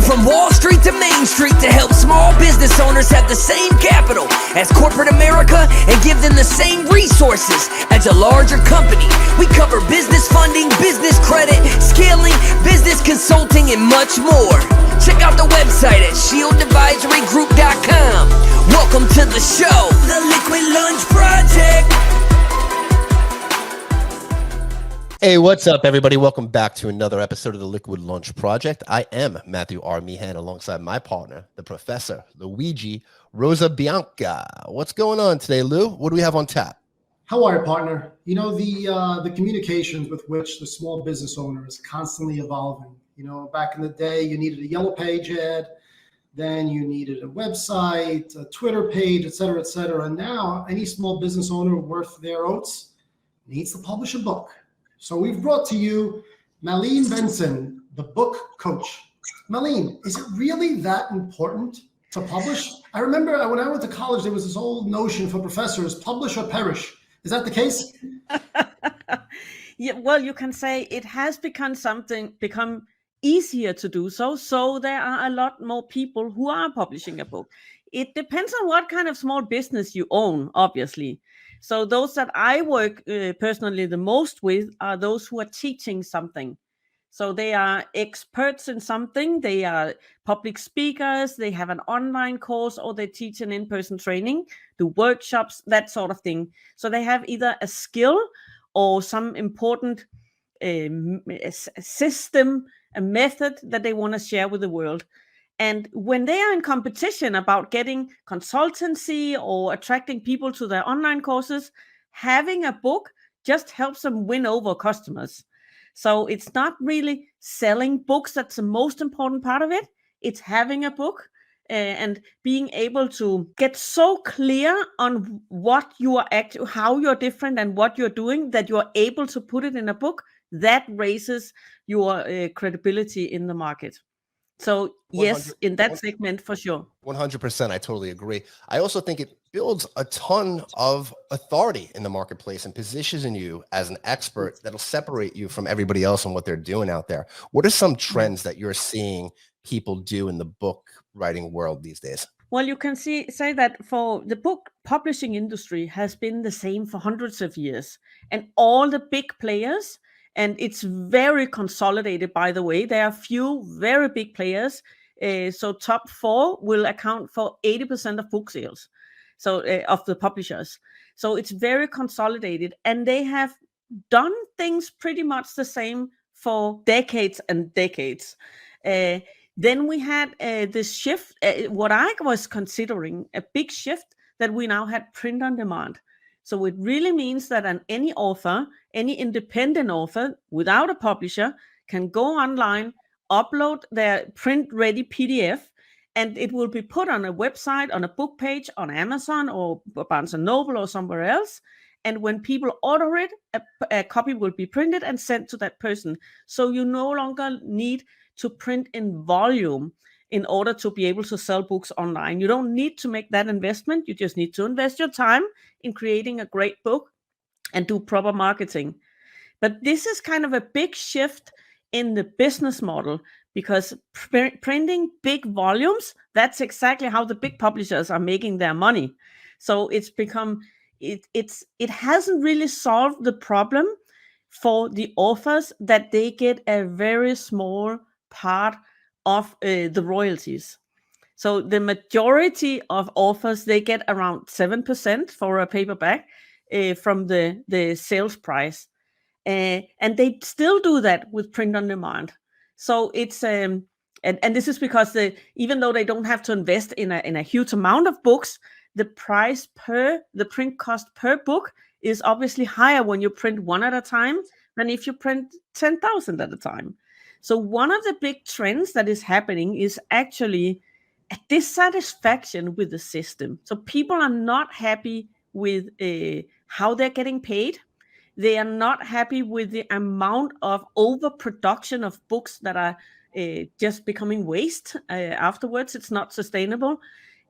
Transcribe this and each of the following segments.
From Wall Street to Main Street to help small business owners have the same capital as corporate America and give them the same resources as a larger company. We cover business funding, business credit, scaling, business consulting, and much more. Check out the website at shieldadvisorygroup.com. Welcome to the show, The Liquid Lunch Project. Hey, what's up, everybody? Welcome back to another episode of the Liquid Lunch Project. I am Matthew R. Meehan alongside my partner, the Professor Luigi Rosa Bianca. What's going on today, Lou? What do we have on tap? How are you, partner? You know, the communications with which the small business owner is constantly evolving. You know, back in the day, you needed a yellow page ad, then you needed a website, a Twitter page, et cetera, et cetera. And now any small business owner worth their oats needs to publish a book. So we've brought to you Malene Bendsten, the book coach. Malene, is it really that important to publish? I remember when I went to college, there was this old notion for professors, publish or perish. Is that the case? Yeah, well, you can say it has become easier to do so. So there are a lot more people who are publishing a book. It depends on what kind of small business you own, obviously. So those that I work personally the most with are those who are teaching something. So they are experts in something. They are public speakers. They have an online course, or they teach an in-person training, do workshops, that sort of thing. So they have either a skill or some important system, a method that they want to share with the world. And when they are in competition about getting consultancy or attracting people to their online courses, having a book just helps them win over customers. So it's not really selling books that's the most important part of it. It's having a book and being able to get so clear on what you are how you're different and what you're doing that you are able to put it in a book. That raises your credibility in the market. So yes, in that segment for sure. 100%. I totally agree. I also think it builds a ton of authority in the marketplace and positions you as an expert that'll separate you from everybody else and what they're doing out there. What are some trends that you're seeing people do in the book writing world these days? Well, you can say that for the book publishing industry has been the same for hundreds of years, and all the big players. And it's very consolidated, by the way. There are few very big players. So top 4 will account for 80% of book sales, so of the publishers. So it's very consolidated. And they have done things pretty much the same for decades and decades. Then we had this shift, what I was considering a big shift, that we now had print on demand. So it really means that any author, any independent author without a publisher can go online, upload their print-ready PDF, and it will be put on a website, on a book page, on Amazon or Barnes & Noble or somewhere else. And when people order it, a copy will be printed and sent to that person. So you no longer need to print in volume in order to be able to sell books online. You don't need to make that investment. You just need to invest your time in creating a great book and do proper marketing. But this is kind of a big shift in the business model, because printing big volumes, that's exactly how the big publishers are making their money. So it's become, it hasn't really solved the problem for the authors that they get a very small part of the royalties. So the majority of authors, they get around 7% for a paperback from the sales price. And they still do that with print on demand. So it's, and this is because even though they don't have to invest in a huge amount of books, the print cost per book is obviously higher when you print one at a time than if you print 10,000 at a time. So one of the big trends that is happening is actually a dissatisfaction with the system. So people are not happy with how they're getting paid. They are not happy with the amount of overproduction of books that are just becoming waste afterwards. It's not sustainable.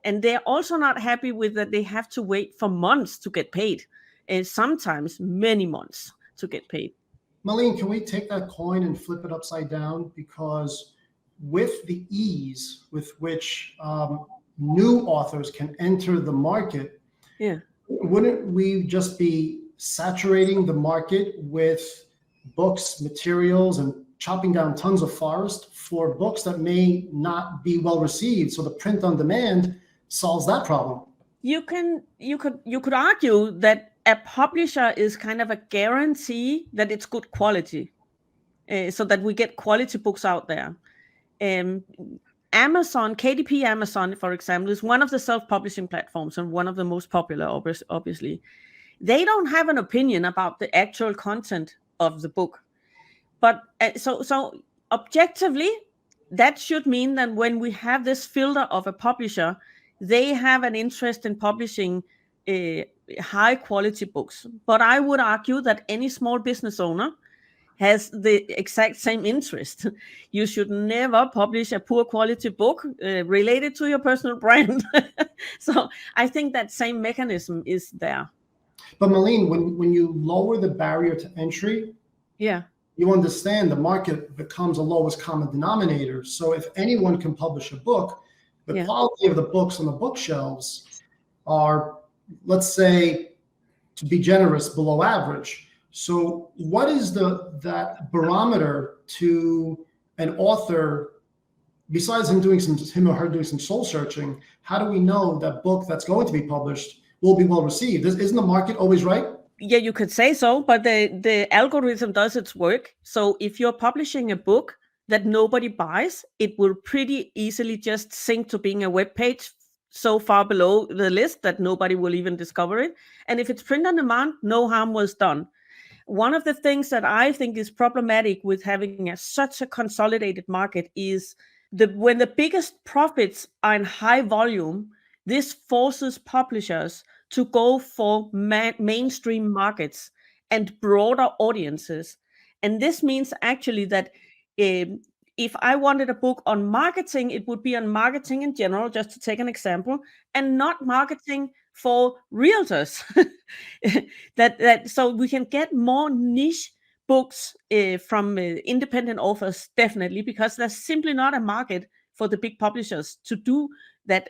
And they're also not happy with that they have to wait for months to get paid, and sometimes many months to get paid. Malene, can we take that coin and flip it upside down? Because with the ease with which new authors can enter the market, Yeah. wouldn't we just be saturating the market with books, materials, and chopping down tons of forest for books that may not be well received? So the print on demand solves that problem. You could argue that a publisher is kind of a guarantee that it's good quality, so that we get quality books out there. Amazon, KDP Amazon, for example, is one of the self-publishing platforms and one of the most popular, obviously. They don't have an opinion about the actual content of the book. But so objectively, that should mean that when we have this filter of a publisher, they have an interest in publishing high quality books. But I would argue that any small business owner has the exact same interest. You should never publish a poor quality book related to your personal brand. So I think that same mechanism is there. But Malene, when you lower the barrier to entry, Yeah. you understand the market becomes a lowest common denominator. So if anyone can publish a book, the quality of the books on the bookshelves are, let's say, to be generous, below average. So what is that barometer to an author, besides him or her doing some soul searching? How do we know that book that's going to be published will be well received? Isn't the market always right? Yeah, you could say so, but the algorithm does its work. So if you're publishing a book that nobody buys, it will pretty easily just sink to being a web page so far below the list that nobody will even discover it. And if it's print on demand, no harm was done. One of the things that I think is problematic with having such a consolidated market is when the biggest profits are in high volume, this forces publishers to go for mainstream markets and broader audiences. And this means actually that if I wanted a book on marketing, it would be on marketing in general, just to take an example, and not marketing for realtors. So we can get more niche books from independent authors, definitely, because there's simply not a market for the big publishers to do that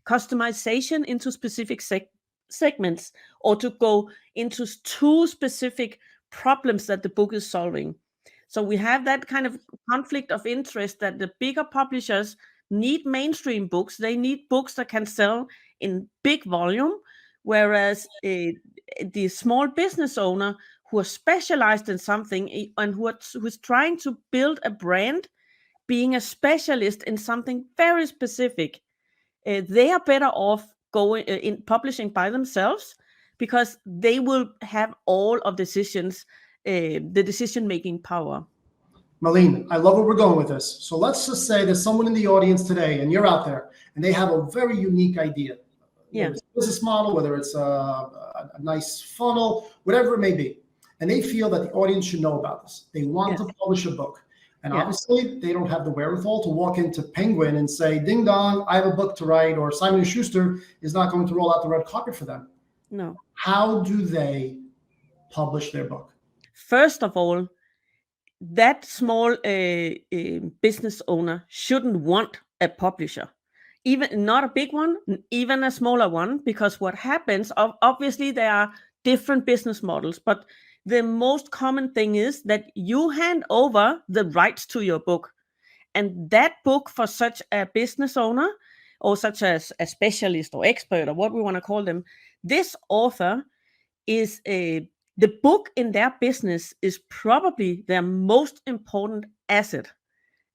customization into specific segments, or to go into too specific problems that the book is solving. So we have that kind of conflict of interest that the bigger publishers need mainstream books. They need books that can sell in big volume, whereas the small business owner who are specialized in something and who's trying to build a brand, being a specialist in something very specific, they are better off going in publishing by themselves, because they will have all of the decision-making power. Malene, I love where we're going with this. So let's just say there's someone in the audience today and you're out there and they have a very unique idea. Yeah. Whether it's a business model, whether it's a nice funnel, whatever it may be. And they feel that the audience should know about this. They want to publish a book. And obviously they don't have the wherewithal to walk into Penguin and say, ding dong, I have a book to write, or Simon & Schuster is not going to roll out the red carpet for them. No. How do they publish their book? First of all, that small business owner shouldn't want a publisher, even not a big one, even a smaller one, because what happens, obviously there are different business models, but the most common thing is that you hand over the rights to your book, and that book, for such a business owner, or such as a specialist or expert, or what we want to call them, this author is the book in their business is probably their most important asset,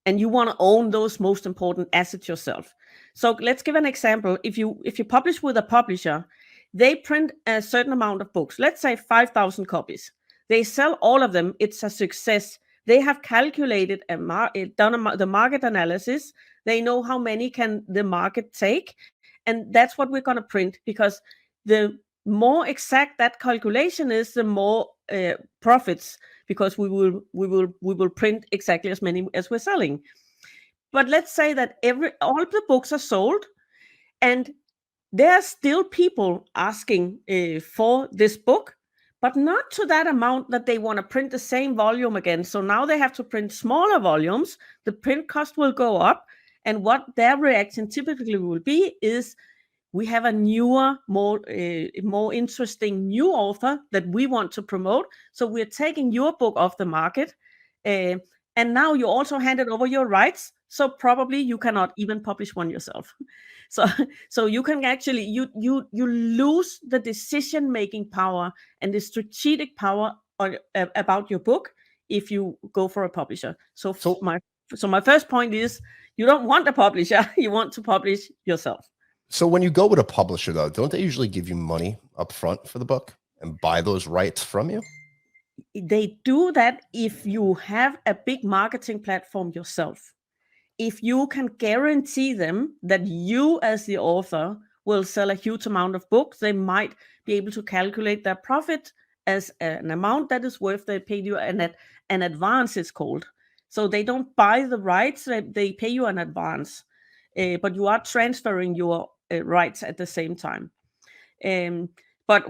and you want to own those most important assets yourself. So let's give an example. If you publish with a publisher, they print a certain amount of books, let's say 5,000 copies. They sell all of them. It's a success. They have calculated the market analysis. They know how many can the market take, and that's what we're going to print, because the more exact that calculation is, the more profits, because we will print exactly as many as we're selling. But let's say that all of the books are sold, and there are still people asking for this book, but not to that amount that they want to print the same volume again. So now they have to print smaller volumes. The print cost will go up. And what their reaction typically will be is, we have a newer, more interesting new author that we want to promote. So we're taking your book off the market. And now you also handed over your rights. So probably you cannot even publish one yourself. So you can actually, you lose the decision-making power and the strategic power about your book if you go for a publisher. So my first point is, you don't want a publisher, you want to publish yourself. So when you go with a publisher, though, don't they usually give you money up front for the book and buy those rights from you? They do that if you have a big marketing platform yourself. If you can guarantee them that you as the author will sell a huge amount of books, they might be able to calculate their profit as an amount that is worth they pay you an advance, it's called. So they don't buy the rights, they pay you an advance. But you are transferring your rights at the same time. But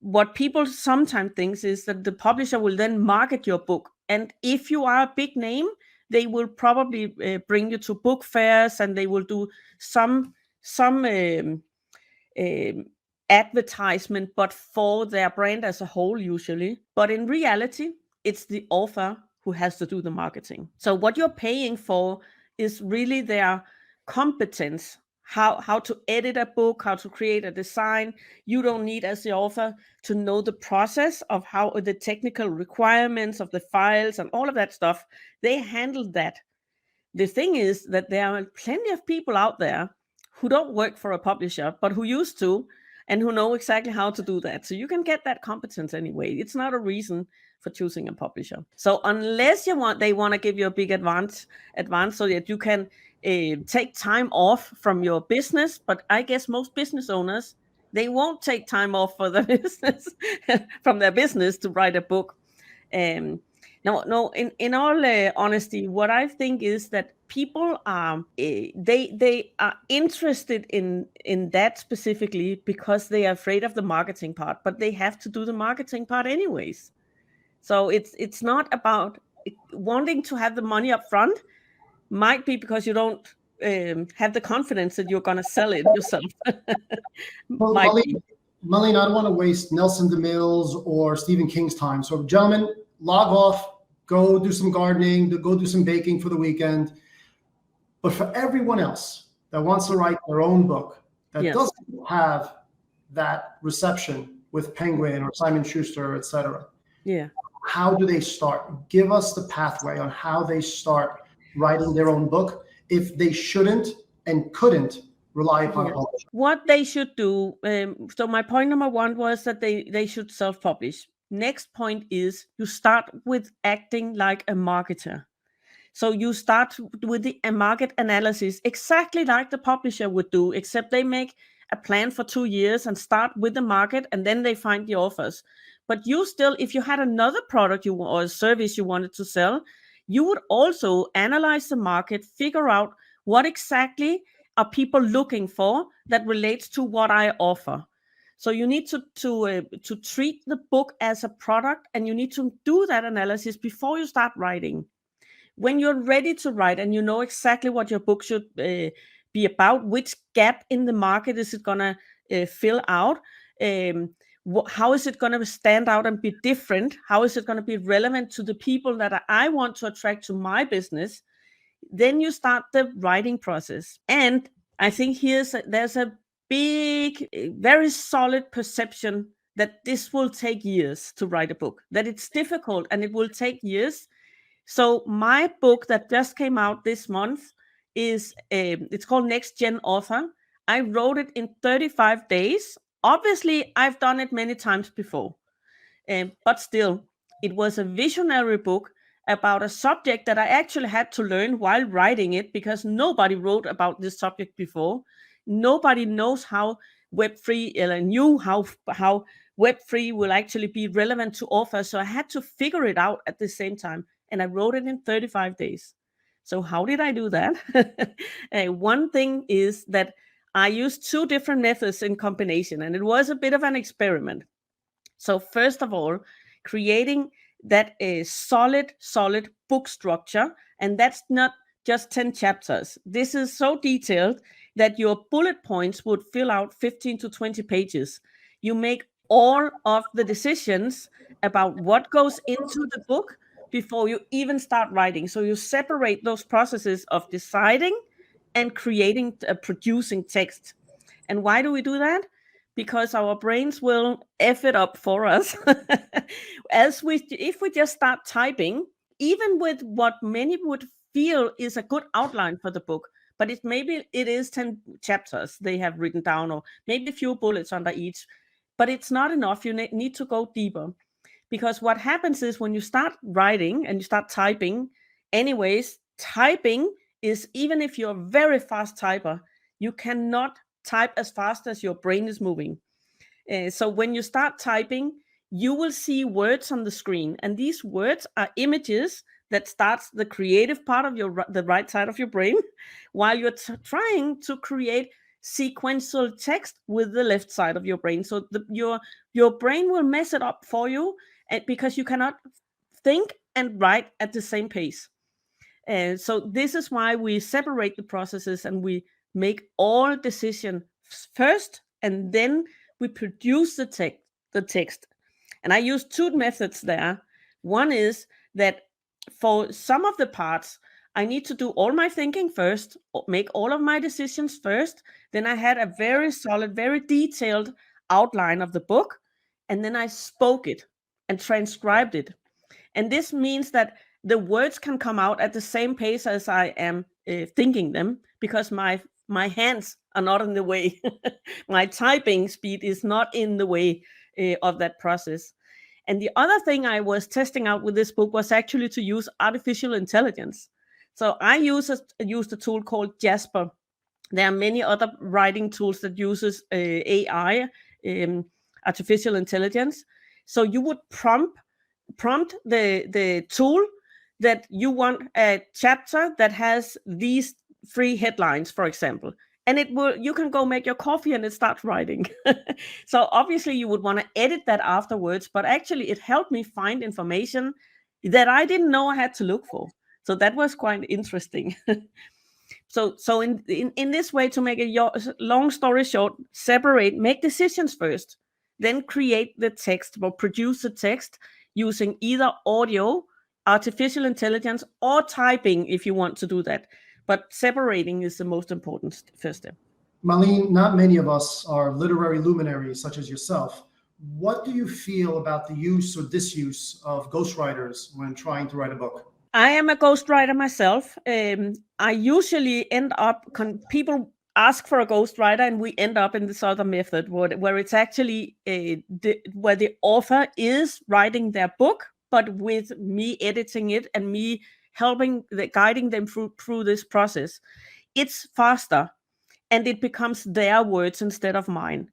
what people sometimes think is that the publisher will then market your book. And if you are a big name, they will probably bring you to book fairs, and they will do some advertisement, but for their brand as a whole usually. But in reality, it's the author who has to do the marketing. So what you're paying for is really their competence, how to edit a book, how to create a design. You don't need, as the author, to know the process of how the technical requirements of the files and all of that stuff. They handle that. The thing is that there are plenty of people out there who don't work for a publisher, but who used to, and who know exactly how to do that. So you can get that competence anyway. It's not a reason for choosing a publisher. So unless they want to give you a big advance so that you can take time off from your business. But I guess most business owners, they won't take time off for their business from their business to write a book. No. In all honesty, what I think is that people are they are interested in that specifically because they are afraid of the marketing part, but they have to do the marketing part anyways. So it's not about wanting to have the money up front. Might be because you don't have the confidence that you're going to sell it yourself. Well, Malene, I don't want to waste Nelson DeMille's or Stephen King's time. So, gentlemen, log off, go do some gardening, go do some baking for the weekend. But for everyone else that wants to write their own book, that doesn't have that reception with Penguin or Simon Schuster, et cetera. Yeah. How do they start? Give us the pathway on how they start writing their own book if they shouldn't and couldn't rely upon a publisher. What they should do. So my point number one was that they should self-publish. Next point is you start with acting like a marketer. So you start with the market analysis, exactly like the publisher would do, except they make a plan for 2 years and start with the market, and then they find the authors. But you still, if you had another product or a service you wanted to sell, you would also analyze the market, figure out what exactly are people looking for that relates to what I offer. So you need to treat the book as a product, and you need to do that analysis before you start writing. When you're ready to write and you know exactly what your book should be about, which gap in the market is it going to fill out, how is it going to stand out and be different, how is it going to be relevant to the people that I want to attract to my business, then you start the writing process. And I think there's a big, very solid perception that this will take years to write a book, that it's difficult and it will take years. So my book that just came out this month is it's called Next Gen Author. I wrote it in 35 days. Obviously, I've done it many times before, but still, it was a visionary book about a subject that I actually had to learn while writing it, because nobody wrote about this subject before. Nobody knows how Web3 knew how Web3 will actually be relevant to authors. So I had to figure it out at the same time. And I wrote it in 35 days. So how did I do that? One thing is that I used 2 different methods in combination, and it was a bit of an experiment. So first of all, creating that a solid book structure, and that's not just 10 chapters. This is so detailed that your bullet points would fill out 15 to 20 pages. You make all of the decisions about what goes into the book before you even start writing. So you separate those processes of deciding and creating, producing text. And why do we do that? Because our brains will F it up for us. If we just start typing, even with what many would feel is a good outline for the book, but maybe it is 10 chapters they have written down, or maybe a few bullets under each, but it's not enough. You need to go deeper. Because what happens is when you start writing and you start typing, anyways, typing is, even if you're a very fast typer, you cannot type as fast as your brain is moving. So when you start typing, you will see words on the screen, and these words are images that starts the creative part of the right side of your brain, while you're trying to create sequential text with the left side of your brain. So your brain will mess it up for you, because you cannot think and write at the same pace. So this is why we separate the processes, and we make all decisions first, and then we produce the text. And I use two methods there. One is that for some of the parts, I need to do all my thinking first, make all of my decisions first. Then I had a very solid, very detailed outline of the book, and then I spoke it and transcribed it. And this means that the words can come out at the same pace as I am thinking them, because my hands are not in the way. My typing speed is not in the way of that process. And the other thing I was testing out with this book was actually to use artificial intelligence. So I used a tool called Jasper. There are many other writing tools that uses AI, artificial intelligence. So you would prompt the tool that you want a chapter that has these 3 headlines, for example, and you can go make your coffee and it starts writing. So obviously you would want to edit that afterwards, but actually it helped me find information that I didn't know I had to look for. So that was quite interesting. So in this way, to make a long story short, make decisions first, then create the text or produce the text using either audio, artificial intelligence, or typing if you want to do that. But separating is the most important first step. Malene, not many of us are literary luminaries such as yourself. What do you feel about the use or disuse of ghostwriters when trying to write a book? I am a ghostwriter myself. I usually end up, people ask for a ghostwriter, and we end up in this other method where it's actually where the author is writing their book, but with me editing it and me guiding them through this process. It's faster, and it becomes their words instead of mine.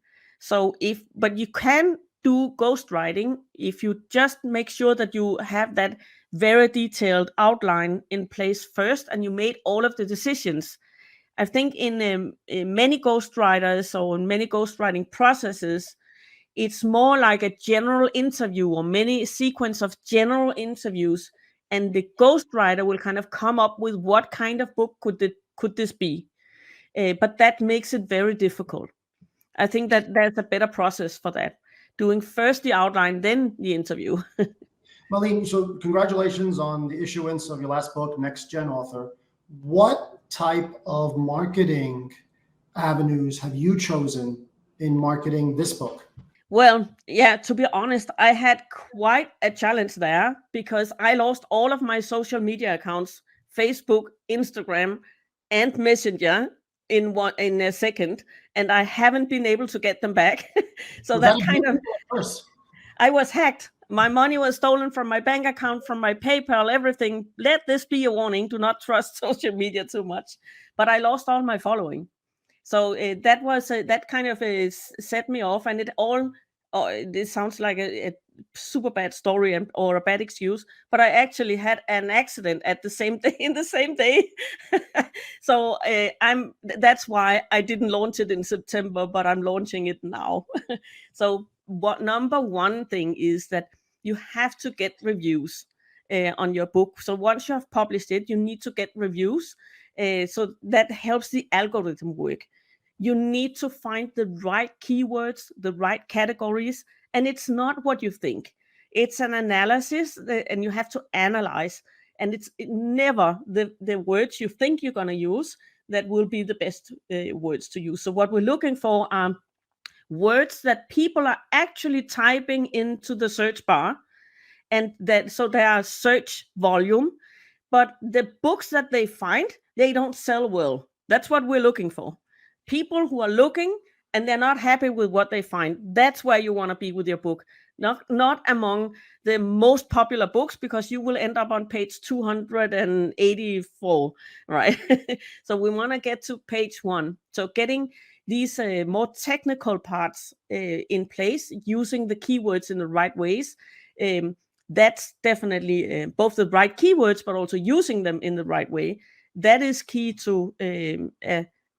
But you can do ghostwriting if you just make sure that you have that very detailed outline in place first, and you made all of the decisions. I think in many ghostwriters or in many ghostwriting processes, it's more like a general interview or many sequence of general interviews, and the ghostwriter will kind of come up with what kind of book could this be. But that makes it very difficult. I think that there's a better process for that. Doing first the outline, then the interview. Malene, so congratulations on the issuance of your last book, Next Gen Author. What type of marketing avenues have you chosen in marketing this book? Well, yeah, to be honest, I had quite a challenge there, because I lost all of my social media accounts, Facebook, Instagram, and Messenger in a second, and I haven't been able to get them back. So Was that that kind of, first? I was hacked. My money was stolen from my bank account, from my PayPal, everything. Let this be a warning. Do not trust social media too much. But I lost all my following. So that kind of set me off, and it sounds like a super bad story or a bad excuse, but I actually had an accident at the same day in the same day. So that's why I didn't launch it in September, but I'm launching it now. So what number one thing is that you have to get reviews on your book. So once you have published it, you need to get reviews. So that helps the algorithm work. You need to find the right keywords, the right categories, and it's not what you think. It's an analysis, and you have to analyze. And it's never the words you think you're going to use that will be the best words to use. So what we're looking for are words that people are actually typing into the search bar, and that so they are search volume, but the books that they find, they don't sell well. That's what we're looking for. People who are looking and they're not happy with what they find. That's where you want to be with your book. Not among the most popular books, because you will end up on page 284, right? So we want to get to page 1. So getting these more technical parts in place, using the keywords in the right ways, that's definitely both the right keywords, but also using them in the right way. That is key to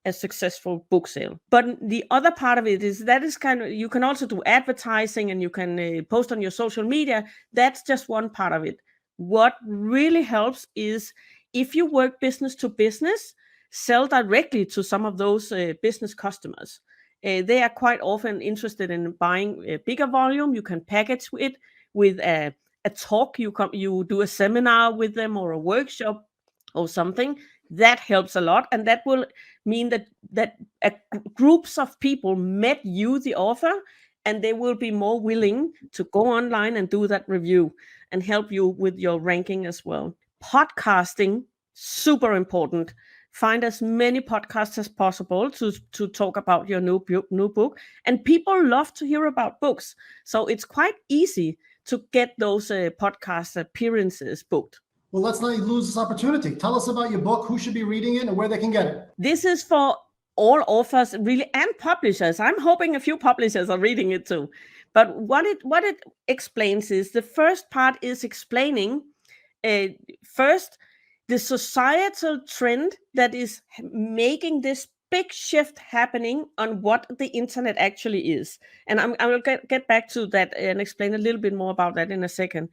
a successful book sale. But the other part of it is that is kind of, you can also do advertising, and you can post on your social media. That's just one part of it. What really helps is if you work business to business, sell directly to some of those business customers. They are quite often interested in buying a bigger volume. You can package it with a talk. You do a seminar with them, or a workshop or something. That helps a lot, and that will mean that groups of people met you, the author, and they will be more willing to go online and do that review and help you with your ranking as well. Podcasting, super important. Find as many podcasts as possible to talk about your new book. And people love to hear about books, so it's quite easy to get those podcast appearances booked. Well, let's not lose this opportunity. Tell us about your book, who should be reading it, and where they can get it. This is for all authors, really, and publishers. I'm hoping a few publishers are reading it too. But what it explains is, the first part is explaining first the societal trend that is making this big shift happening on what the internet actually is. And I will get back to that and explain a little bit more about that in a second.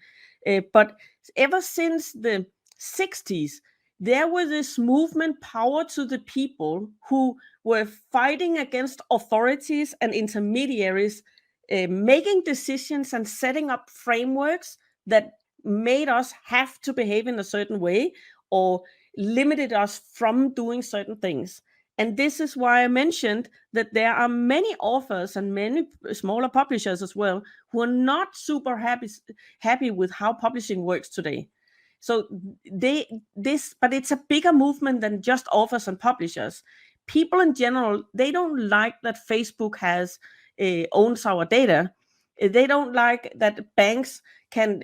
But ever since the 60s, there was this movement, power to the people, who were fighting against authorities and intermediaries, making decisions and setting up frameworks that made us have to behave in a certain way, or limited us from doing certain things. And this is why I mentioned that there are many authors and many smaller publishers as well who are not super happy with how publishing works today. So but it's a bigger movement than just authors and publishers. People in general, they don't like that Facebook owns our data. They don't like that banks can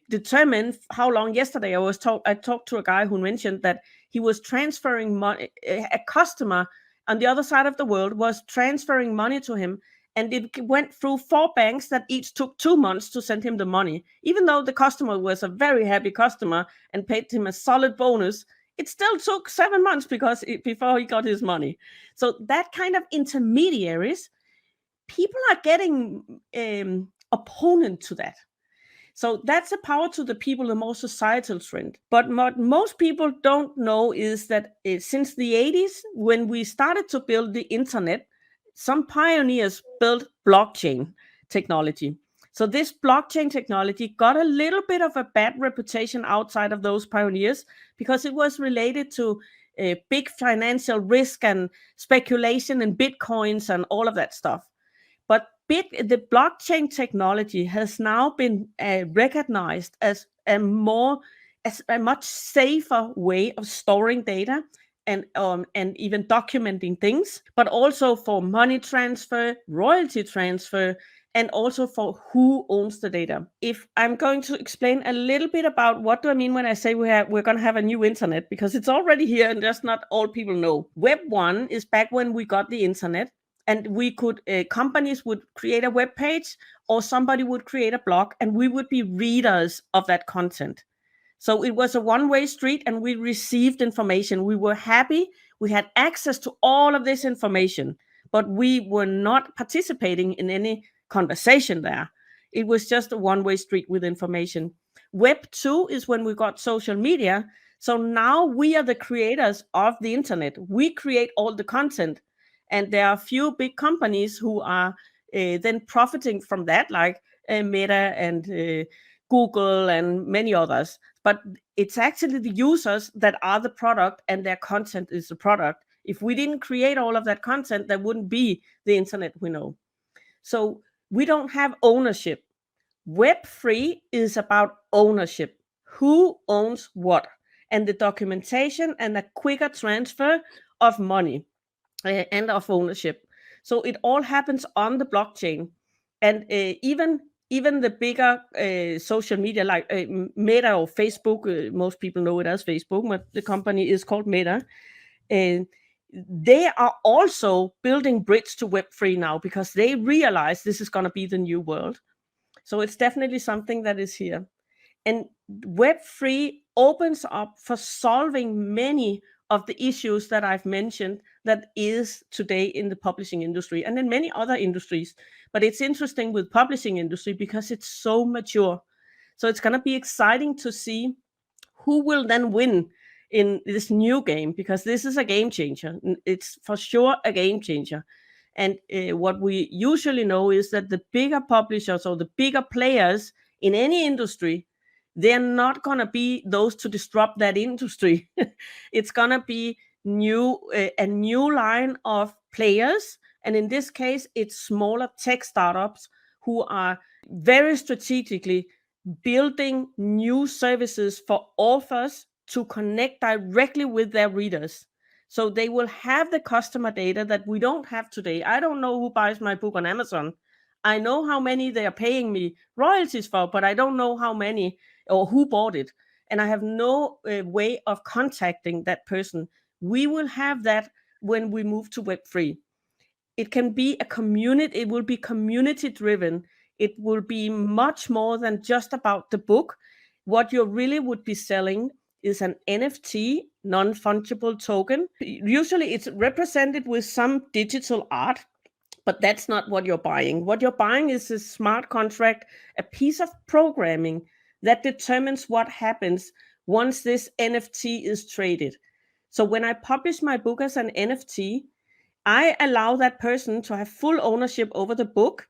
determine how long. Yesterday, I talked to a guy who mentioned that he was transferring money. A customer on the other side of the world was transferring money to him, and it went through 4 banks that each took 2 months to send him the money. Even though the customer was a very happy customer and paid him a solid bonus, it still took 7 months before he got his money. So that kind of intermediaries, people are getting opponent to that. So that's the power to the people, the more societal trend. But what most people don't know is that since the 80s, when we started to build the internet, some pioneers built blockchain technology. So this blockchain technology got a little bit of a bad reputation outside of those pioneers, because it was related to big financial risk and speculation in bitcoins and all of that stuff. But the blockchain technology has now been recognized as a much safer way of storing data and even documenting things, but also for money transfer, royalty transfer, and also for who owns the data. If I'm going to explain a little bit about what do I mean when I say we're going to have a new internet, because it's already here and just not all people know. Web 1 is back when we got the internet. And we could, companies would create a web page, or somebody would create a blog, and we would be readers of that content. So it was a one-way street, and we received information. We were happy. We had access to all of this information, but we were not participating in any conversation there. It was just a one-way street with information. Web 2 is when we got social media. So now we are the creators of the internet. We create all the content. And there are a few big companies who are then profiting from that, like Meta and Google and many others. But it's actually the users that are the product, and their content is the product. If we didn't create all of that content, there wouldn't be the internet we know. So we don't have ownership. Web3 is about ownership. Who owns what? And the documentation and a quicker transfer of money and of ownership. So it all happens on the blockchain. And even the bigger social media like Meta or Facebook, most people know it as Facebook, but the company is called Meta. They are also building bridge to Web3 now because they realize this is going to be the new world. So it's definitely something that is here. And Web3 opens up for solving many of the issues that I've mentioned that is today in the publishing industry and in many other industries. But it's interesting with publishing industry because it's so mature. So it's going to be exciting to see who will then win in this new game, because this is a game changer. It's for sure a game changer. And what we usually know is that the bigger publishers or the bigger players in any industry, they're not going to be those to disrupt that industry. It's going to be a new line of players. And in this case, it's smaller tech startups who are very strategically building new services for authors to connect directly with their readers. So they will have the customer data that we don't have today. I don't know who buys my book on Amazon. I know how many they are paying me royalties for, but I don't know how many or who bought it. And I have no way of contacting that person. We will have that when we move to Web3. It can be a community, it will be community driven. It will be much more than just about the book. What you really would be selling is an NFT, non-fungible token. Usually it's represented with some digital art, but that's not what you're buying. What you're buying is a smart contract, a piece of programming that determines what happens once this NFT is traded. So when I publish my book as an NFT, I allow that person to have full ownership over the book.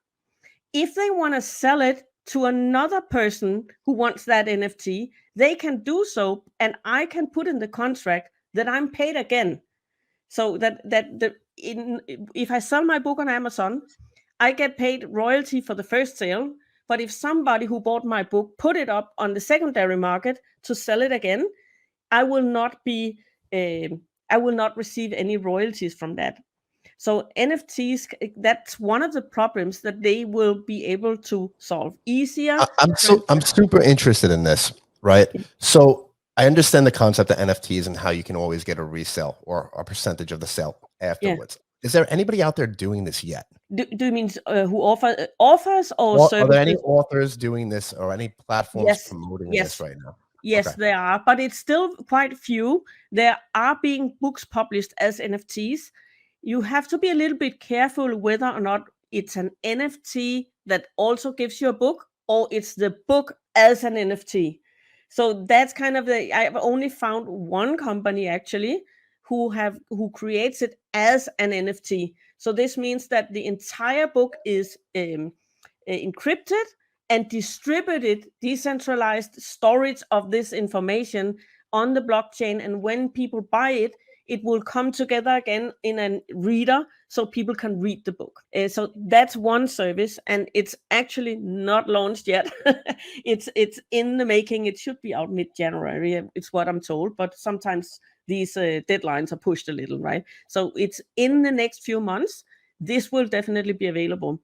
If they want to sell it to another person who wants that NFT, they can do so, and I can put in the contract that I'm paid again. So if I sell my book on Amazon, I get paid royalty for the first sale. But if somebody who bought my book put it up on the secondary market to sell it again, I will not receive any royalties from that. So NFTs, that's one of the problems that they will be able to solve easier. I'm super interested in this, right? So I understand the concept of NFTs and how you can always get a resale or a percentage of the sale afterwards. Yeah. Is there anybody out there doing this yet? Do you mean who offers or services? Are there any authors doing this or any platforms promoting this right now? Yes, okay. There are, but it's still quite few. There are being books published as NFTs. You have to be a little bit careful whether or not it's an NFT that also gives you a book, or it's the book as an NFT. So that's kind of I've only found one company actually who creates it as an NFT. So this means that the entire book is encrypted and distributed, decentralized storage of this information on the blockchain. And when people buy it, it will come together again in a reader so people can read the book. So that's one service, and it's actually not launched yet. It's in the making. It should be out mid-January. It's what I'm told, but sometimes these deadlines are pushed a little, right? So it's in the next few months. This will definitely be available.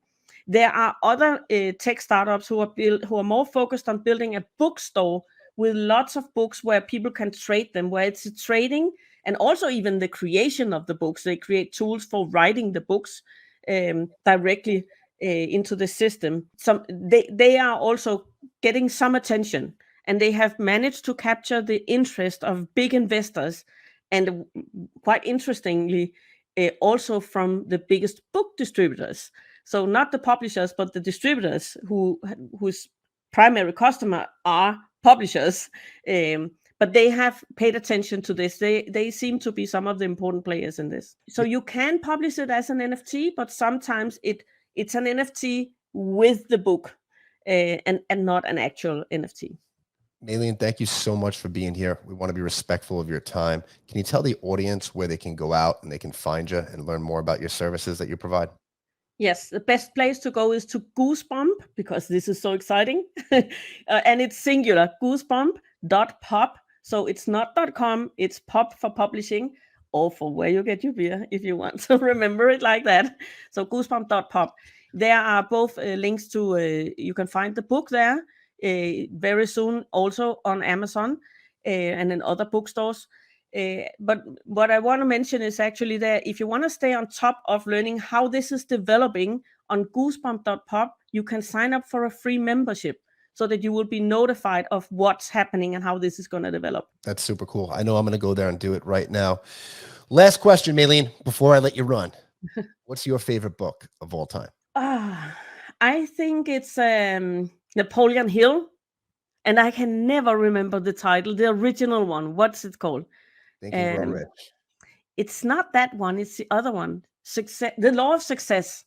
There are other tech startups who are more focused on building a bookstore with lots of books where people can trade them, where it's trading and also even the creation of the books. They create tools for writing the books directly into the system. They are also getting some attention, and they have managed to capture the interest of big investors, and quite interestingly, also from the biggest book distributors. So not the publishers, but the distributors whose primary customer are publishers. But they have paid attention to this. They seem to be some of the important players in this. So you can publish it as an NFT, but sometimes it's an NFT with the book and not an actual NFT. Malene, thank you so much for being here. We want to be respectful of your time. Can you tell the audience where they can go out and they can find you and learn more about your services that you provide? Yes, the best place to go is to Goosebump, because this is so exciting. And it's singular, goosebump.pop. So it's not .com, it's pop for publishing, or for where you get your beer, if you want to remember it like that. So goosebump.pop. There are both links to, you can find the book there very soon, also on Amazon and in other bookstores. But what I want to mention is actually that if you want to stay on top of learning how this is developing on goosebump.pop, you can sign up for a free membership so that you will be notified of what's happening and how this is going to develop. That's super cool. I know I'm going to go there and do it right now. Last question, Malene, before I let you run. What's your favorite book of all time? I think it's Napoleon Hill, and I can never remember the title, the original one. What's it called? Think and Grow Rich. It's not that one. It's the other one. Success. The Law of Success.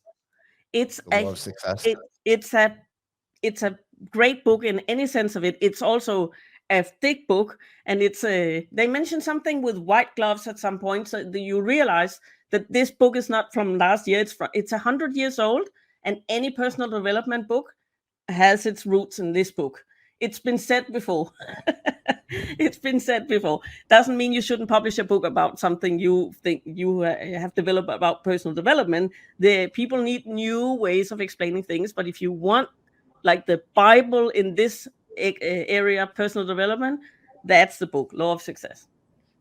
It's The Law of Success. It's a great book in any sense of it. It's also a thick book, and it's they mention something with white gloves at some point, so that you realize that this book is not from last year. It's 100 years old, and any personal development book has its roots in this book. It's been said before. It's been said before. Doesn't mean you shouldn't publish a book about something you think you have developed about personal development. The people need new ways of explaining things. But if you want, like, the Bible in this area, personal development, that's the book, Law of Success.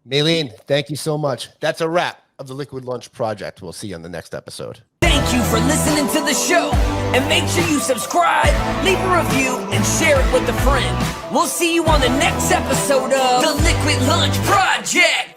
Malene, thank you so much. That's a wrap of the Liquid Lunch Project. We'll see you on the next episode. Thank you for listening to the show. And make sure you subscribe, leave a review, and share it with a friend. We'll see you on the next episode of the Liquid Lunch Project.